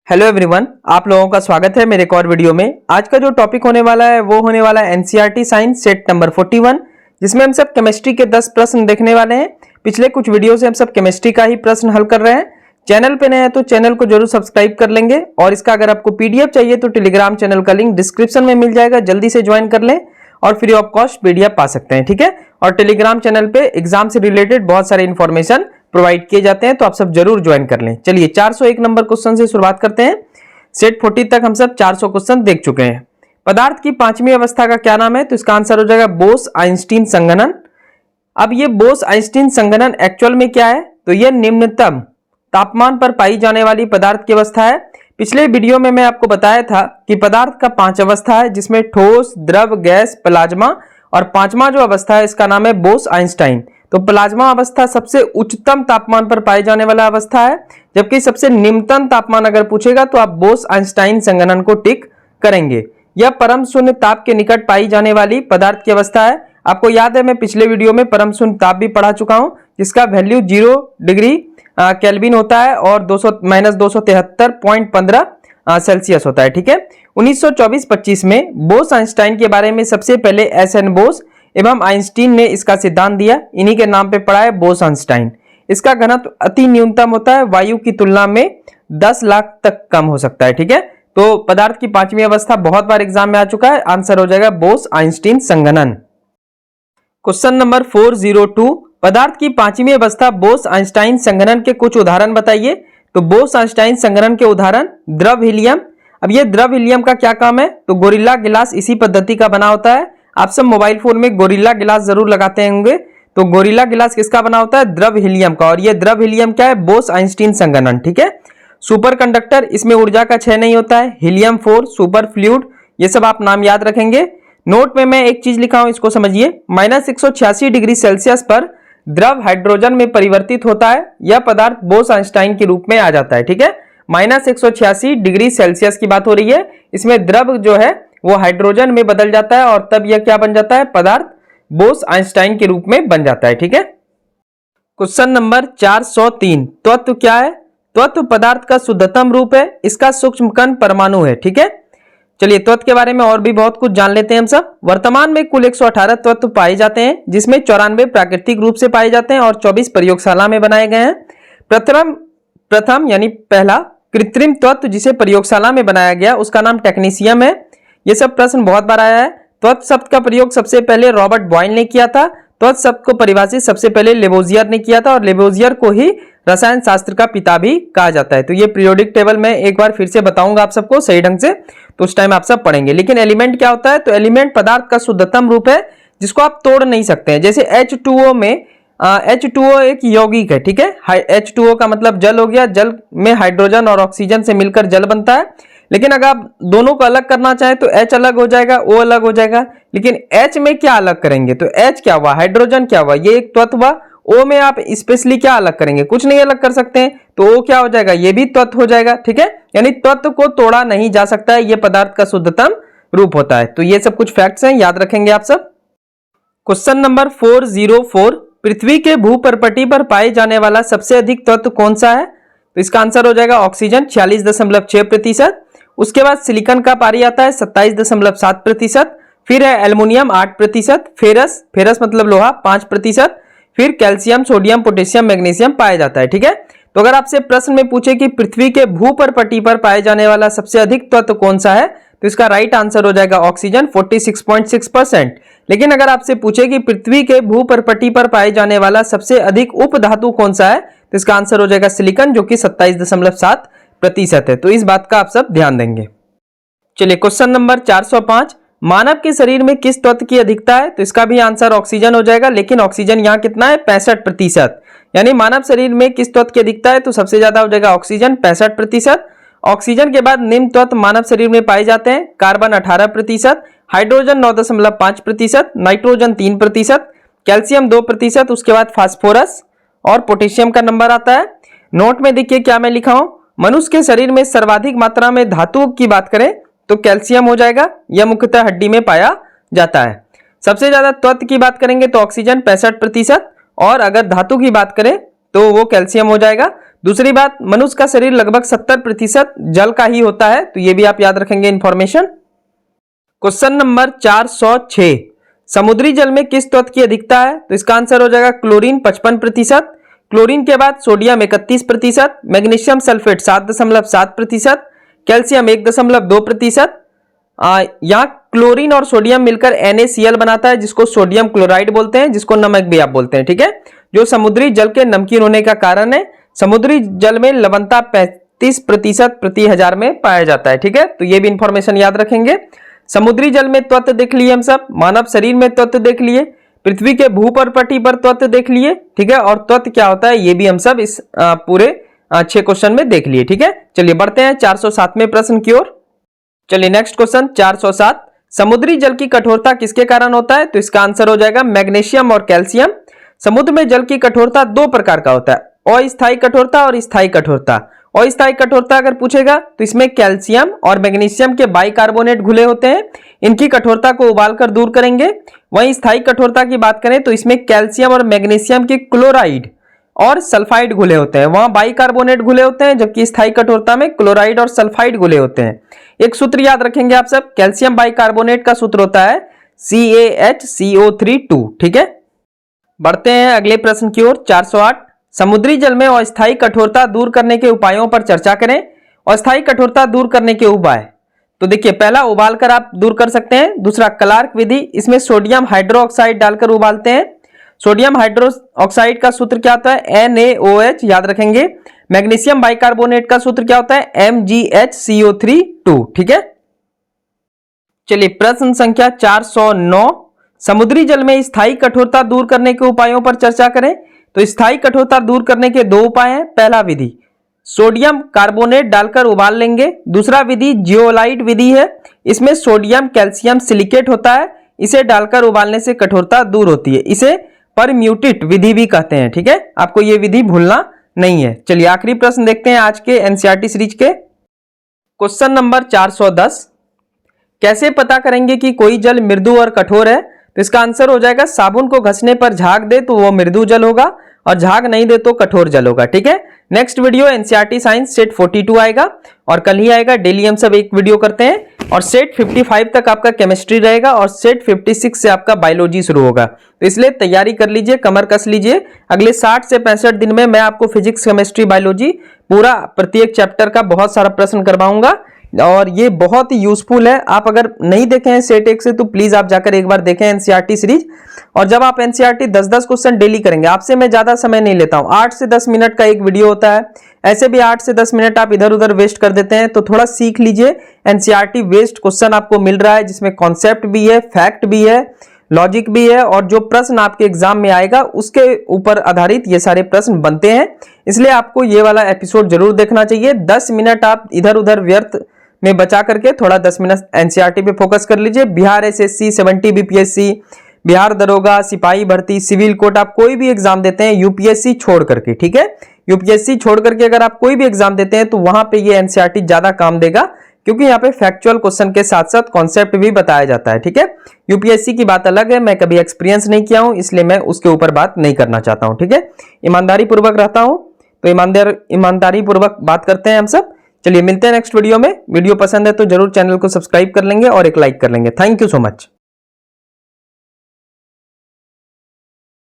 Hello everyone, आप लोगों का स्वागत है मेरे एक और वीडियो में। आज का जो टॉपिक होने वाला है वो होने वाला है एनसीईआरटी साइंस सेट नंबर 41, जिसमें हम सब केमिस्ट्री के 10 प्रश्न देखने वाले हैं। पिछले कुछ वीडियो से हम सब केमिस्ट्री का ही प्रश्न हल कर रहे हैं। चैनल पे नए हैं तो चैनल को जरूर सब्सक्राइब कर लेंगे, और इसका अगर आपको पीडीएफ चाहिए तो टेलीग्राम चैनल का लिंक डिस्क्रिप्शन में मिल जाएगा, जल्दी से ज्वाइन कर लें और फ्री ऑफ कॉस्ट पीडीएफ पा सकते हैं। ठीक है, और टेलीग्राम चैनल पे एग्जाम से रिलेटेड बहुत सारे इंफॉर्मेशन प्रोवाइड किए जाते हैं, तो आप सब जरूर ज्वाइन कर लें। चलिए 401 नंबर क्वेश्चन से शुरुआत करते हैं। सेट 40 तक हम सब 400 क्वेश्चन देख चुके हैं। पदार्थ की पांचवी अवस्था का क्या नाम है? तो इसका आंसर हो जाएगा बोस आइंस्टीन संघनन। अब ये बोस आइंस्टीन संघनन एक्चुअल में क्या है? तो ये निम्नतम तापमान पर पाई जाने वाली पदार्थ की अवस्था है। पिछले वीडियो में मैं आपको बताया था कि पदार्थ का 5 अवस्था है, जिसमें ठोस, द्रव, गैस, प्लाज्मा, और पांचवा जो अवस्था है इसका नाम है बोस आइंस्टाइन। तो प्लाज्मा अवस्था सबसे उच्चतम तापमान पर पाए जाने वाला अवस्था है, जबकि सबसे निम्नतम तापमान अगर पूछेगा तो आप बोस आइंस्टाइन संघनन को टिक करेंगे। यह परम शून्य ताप के निकट पाई जाने वाली पदार्थ की अवस्था है। आपको याद है मैं पिछले वीडियो में परम शून्य ताप भी पढ़ा चुका हूं, जिसका वैल्यू 0 डिग्री केल्विन होता है और -273.15 सेल्सियस होता है। ठीक है, 1924-25 में बोस आइंस्टाइन के बारे में सबसे पहले एस.एन. बोस एवं आइंस्टीन ने इसका सिद्धांत दिया। इन्हीं के नाम पे पड़ा है बोस आइंस्टाइन। इसका घनत्व अति न्यूनतम होता है, वायु की तुलना में 10 लाख तक कम हो सकता है। ठीक है, तो पदार्थ की पांचवी अवस्था बहुत बार एग्जाम में आ चुका है। आंसर हो जाएगा बोस आइंस्टीन संघनन। क्वेश्चन नंबर 402, पदार्थ की पांचवी अवस्था बोस आइंस्टाइन संघनन के कुछ उदाहरण बताइए। तो बोस आइंस्टाइन संघनन के उदाहरण द्रव हीलियम। अब ये द्रव हीलियम का क्या काम है? तो गोरिल्ला गिलास इसी पद्धति का बना होता है। आप सब मोबाइल फोन में गोरिल्ला गिलास जरूर लगाते होंगे। तो गोरिल्ला गिलास किसका बना होता है? द्रव हीलियम का। और ये द्रव हीलियम क्या है? बोस आइंस्टीन संघनन। ठीक है, सुपर कंडक्टर, इसमें ऊर्जा का क्षय नहीं होता है। हीलियम 4, सुपर फ्लूइड, ये सब आप नाम याद रखेंगे। नोट में मैं एक चीज लिखा हूं, इसको समझिए। -186 डिग्री सेल्सियस पर द्रव हाइड्रोजन में परिवर्तित होता है। यह पदार्थ बोस आइंस्टाइन के रूप में आ जाता है। ठीक है, -186 डिग्री सेल्सियस की बात हो रही है। इसमें द्रव जो है वो हाइड्रोजन में बदल जाता है, और तब यह क्या बन जाता है? पदार्थ बोस आइंस्टाइन के रूप में बन जाता है। ठीक है, क्वेश्चन नंबर 403, तत्व क्या है? तत्व पदार्थ का शुद्धतम रूप है। इसका सूक्ष्म कण परमाणु है। ठीक है, चलिए तत्व के बारे में और भी बहुत कुछ जान लेते हैं हम सब। वर्तमान में कुल 118 तत्व पाए जाते हैं, जिसमें 94 प्राकृतिक रूप से पाए जाते हैं और 24 प्रयोगशाला में बनाए गए हैं। प्रथम यानी पहला कृत्रिम तत्व जिसे प्रयोगशाला में बनाया गया, उसका नाम टेक्नीशियम है। ये सब प्रश्न बहुत बार आया है। तत्व शब्द का प्रयोग सबसे पहले रॉबर्ट बॉयल ने किया था। तत्व शब्द को परिभाषित सबसे पहले लेवोजियर ने किया था, और लेवोजियर को ही रसायन शास्त्र का पिता भी कहा जाता है। तो ये पीरियोडिक टेबल में एक बार फिर से बताऊंगा आप सबको सही ढंग से, तो उस टाइम आप सब पढ़ेंगे। लेकिन एलिमेंट क्या होता है? तो एलिमेंट पदार्थ का शुद्धतम रूप है, जिसको आप तोड़ नहीं सकते हैं। जैसे H2O में H2O एक यौगिक है। ठीक है, H2O का मतलब जल हो गया। जल में हाइड्रोजन और ऑक्सीजन से मिलकर जल बनता है। लेकिन अगर आप दोनों को अलग करना चाहें तो H अलग हो जाएगा, O अलग हो जाएगा। लेकिन H में क्या अलग करेंगे? तो H क्या हुआ? हाइड्रोजन क्या हुआ? ये एक तत्व हुआ। O में आप स्पेशली क्या अलग करेंगे? कुछ नहीं अलग कर सकते हैं, तो O क्या हो जाएगा? ये भी तत्व हो जाएगा। ठीक है, यानी तत्व को तोड़ा नहीं जा सकता है, ये पदार्थ का शुद्धतम रूप होता है। तो ये सब कुछ फैक्ट्स हैं, याद रखेंगे आप सब। क्वेश्चन नंबर 404, पृथ्वी के भूपर्पटी पर पाए जाने वाला सबसे अधिक तत्व कौन सा है? तो इसका आंसर हो जाएगा ऑक्सीजन 46.6%। उसके बाद सिलिकॉन का पारी आता है 27.7%। फिर है एल्युमिनियम 8%। फेरस मतलब लोहा 5%। फिर कैल्शियम, सोडियम, पोटेशियम, मैग्नीशियम पाया जाता है। ठीक है, तो अगर आपसे प्रश्न में पूछे कि पृथ्वी के भूपर्पटी पर पाए जाने वाला सबसे अधिक तत्व कौन सा है, तो इसका राइट आंसर हो जाएगा ऑक्सीजन 46.6%। लेकिन अगर आपसे पूछे कि पृथ्वी के भूपर्पटी पर पाए जाने वाला सबसे अधिक उपधातु कौन सा है, तो इसका आंसर हो जाएगा सिलिकॉन, जो कि 27.7% है। तो इस बात का आप सब ध्यान देंगे। चलिए क्वेश्चन नंबर 405, मानव के शरीर में किस तत्व की अधिकता है? तो इसका भी आंसर ऑक्सीजन हो जाएगा। लेकिन ऑक्सीजन यहाँ कितना है? 65%। यानी मानव शरीर में किस तत्व की अधिकता है? तो सबसे ज्यादा हो जाएगा ऑक्सीजन 65%। ऑक्सीजन के बाद निम्न तत्व मानव शरीर में पाए जाते हैं। कार्बन 18%, हाइड्रोजन 9.5%, नाइट्रोजन 3%, कैल्शियम 2%, उसके बाद फास्फोरस और पोटेशियम का नंबर आता है। नोट में देखिए क्या मैं लिखा हूं। मनुष्य के शरीर में सर्वाधिक मात्रा में धातु की बात करें तो कैल्शियम हो जाएगा। यह मुख्यतः हड्डी में पाया जाता है। सबसे ज्यादा तत्व की बात करेंगे तो ऑक्सीजन 65%, और अगर धातु की बात करें तो वो कैल्शियम हो जाएगा। दूसरी बात, मनुष्य का शरीर लगभग 70% जल का ही होता है, तो ये भी आप याद रखेंगे इंफॉर्मेशन। क्वेश्चन नंबर 406, समुद्री जल में किस तत्व की अधिकता है? तो इसका आंसर हो जाएगा क्लोरीन 55%, क्लोरीन के बाद सोडियम 31%, मैग्नीशियम सल्फेट 7.7%, कैल्शियम 1.2%। यहाँ क्लोरीन और सोडियम मिलकर NaCl बनाता है, जिसको सोडियम क्लोराइड बोलते हैं, जिसको नमक भी आप बोलते हैं, ठीक है, जो समुद्री जल के नमकीन होने का कारण है। समुद्री जल में लवणता 35% प्रति हजार में पाया जाता है, ठीक है, तो ये भी इंफॉर्मेशन याद रखेंगे। समुद्री जल में तत्व देख लिए हम सब, मानव शरीर में तत्व देख लिए, पृथ्वी के भूपटपटी पर तत्व देख लिए, ठीक है, और तत्व क्या होता है ये भी हम सब इस पूरे 6 क्वेश्चन में देख लिए, ठीक है। चलिए बढ़ते हैं 407वें प्रश्न की ओर। चलिए नेक्स्ट क्वेश्चन 407, समुद्री जल की कठोरता किसके कारण होता है? तो इसका आंसर हो जाएगा मैग्नीशियम और कैल्शियम। समुद्र में जल की कठोरता 2 प्रकार का होता है, अस्थायी कठोरता और स्थायी कठोरता। अस्थायी कठोरता अगर पूछेगा तो इसमें कैल्शियम और मैग्नीशियम के बाइकार्बोनेट घुले होते हैं, इनकी कठोरता को उबालकर दूर करेंगे। वहीं स्थायी कठोरता की बात करें तो इसमें कैल्शियम और मैग्नीशियम के क्लोराइड और सल्फाइड घुले होते हैं, वहां बाइकार्बोनेट घुले होते हैं, जबकि स्थायी कठोरता में क्लोराइड और सल्फाइड घुले होते हैं। एक सूत्र याद रखेंगे आप सब, कैल्शियम बाइकार्बोनेट का सूत्र होता है CaHCO3 2, ठीक है। बढ़ते हैं अगले प्रश्न की ओर 408, समुद्री जल में अस्थायी कठोरता दूर करने के उपायों पर चर्चा करें। अस्थायी कठोरता दूर करने के उपाय, तो देखिए पहला उबाल कर आप दूर कर सकते हैं, दूसरा क्लार्क विधि, इसमें सोडियम हाइड्रोक्साइड डालकर उबालते हैं। सोडियम हाइड्रोक्साइड का सूत्र क्या होता है? NaOH, याद रखेंगे। मैग्नीशियम बाइकार्बोनेट का सूत्र क्या होता है? MgHCO3 2, ठीक है। चलिए प्रश्न संख्या 409, समुद्री जल में स्थायी कठोरता दूर करने के उपायों पर चर्चा करें। तो स्थायी कठोरता दूर करने के 2 उपाय हैं। पहला विधि सोडियम कार्बोनेट डालकर उबाल लेंगे, दूसरा विधि जियोलाइट विधि है, इसमें सोडियम कैल्शियम सिलिकेट होता है, इसे डालकर उबालने से कठोरता दूर होती है, इसे परम्यूटेट विधि भी कहते हैं, ठीक है, आपको यह विधि भूलना नहीं है। चलिए आखिरी प्रश्न देखते हैं आज के NCERT सीरीज के। क्वेश्चन नंबर 410, कैसे पता करेंगे कि कोई जल मृदु और कठोर है? तो इसका आंसर हो जाएगा साबुन को घसने पर झाग दे तो वो मृदु जल होगा, और झाग नहीं दे तो कठोर जल होगा, ठीक है। Next video NCERT science set 42 आएगा, और कल ही आएगा, डेली हम सब एक वीडियो करते हैं, और सेट 55 तक आपका केमिस्ट्री रहेगा, और सेट 56 से आपका बायोलॉजी शुरू होगा। तो इसलिए तैयारी कर लीजिए, कमर कस लीजिए। अगले 60 से 65 दिन में मैं आपको फिजिक्स, केमिस्ट्री, बायोलॉजी पूरा प्रत्येक चैप्टर का बहुत सारा प्रश्न करवाऊंगा, और ये बहुत ही यूजफुल है। आप अगर नहीं देखे हैं सेट 1 से तो प्लीज आप जाकर एक बार देखें NCERT सीरीज। और जब आप NCERT 10-10 क्वेश्चन डेली करेंगे, आपसे मैं ज्यादा समय नहीं लेता हूं, 8 से 10 मिनट का एक वीडियो होता है, ऐसे भी 8 से 10 मिनट आप इधर उधर वेस्ट कर देते हैं, तो थोड़ा सीख लीजिए। NCERT वेस्ट क्वेश्चन आपको मिल रहा है, जिसमें कॉन्सेप्ट भी है, फैक्ट भी है, लॉजिक भी है, और जो प्रश्न आपके एग्जाम में आएगा उसके ऊपर आधारित ये सारे प्रश्न बनते हैं। इसलिए आपको ये वाला एपिसोड जरूर देखना चाहिए। 10 मिनट आप इधर उधर व्यर्थ में बचा करके थोड़ा 10 मिनट NCERT पे फोकस कर लीजिए। बिहार SSC, 70 BPSC, बिहार दरोगा, सिपाही भर्ती, सिविल कोर्ट, आप कोई भी एग्जाम देते हैं UPSC छोड़ करके, ठीक है, UPSC छोड़ करके अगर आप कोई भी एग्जाम देते हैं तो वहां पे ये NCERT ज्यादा काम देगा, क्योंकि यहाँ पे फैक्चुअल क्वेश्चन के साथ साथ कॉन्सेप्ट भी बताया जाता है, ठीक है। UPSC की बात अलग है, मैं कभी एक्सपीरियंस नहीं किया हूं, इसलिए मैं उसके ऊपर बात नहीं करना चाहता हूं, ठीक है। ईमानदारी पूर्वक रहता हूं, तो ईमानदारी पूर्वक बात करते हैं हम सब। चलिए मिलते हैं नेक्स्ट वीडियो में। वीडियो पसंद है तो जरूर चैनल को सब्सक्राइब कर लेंगे और एक लाइक कर लेंगे। Thank you so much.